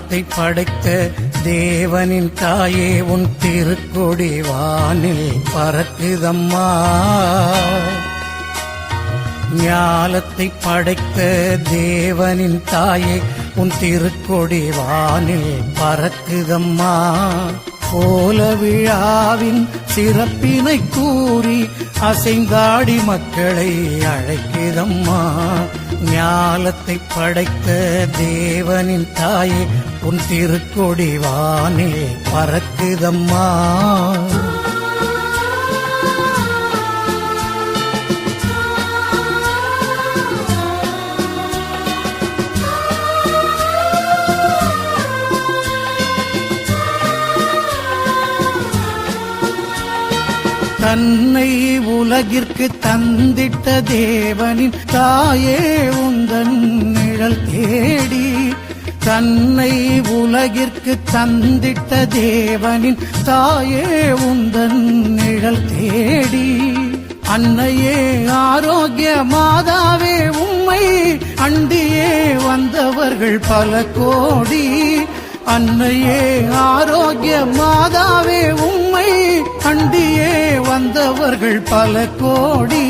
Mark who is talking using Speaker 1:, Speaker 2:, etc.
Speaker 1: ஞாலத்தை படைத்த தேவனின் தாயே உன் திருக்கொடி வானில் பறக்குதம்மா. ஞாலத்தை படைத்த தேவனின் தாயே உன் திருக்கொடி வானில் பறக்குதம்மா. கோல விழாவின் சிறப்பினை கூறி அசைந்தாடி மக்களை அழைக்குதம்மா. ஞாலத்தை படைத்த தேவனின் தாயே உன் திருக்கொடி வானில் பறக்குதம்மா. தன்னை உலகிற்கு தந்திட்ட தேவனின் தாயே உந்தன் நிழல் தேடி. தன்னை உலகிற்கு தந்திட்ட தேவனின் தாயே உந்தன் நிழல் தேடி. அன்னையே ஆரோக்கிய மாதாவே உம்மை அண்டியே வந்தவர்கள் பல கோடி. அன்னையே ஆரோக்கிய மாதாவே உம்மை அண்டியே வந்தவர்கள் பல கோடி.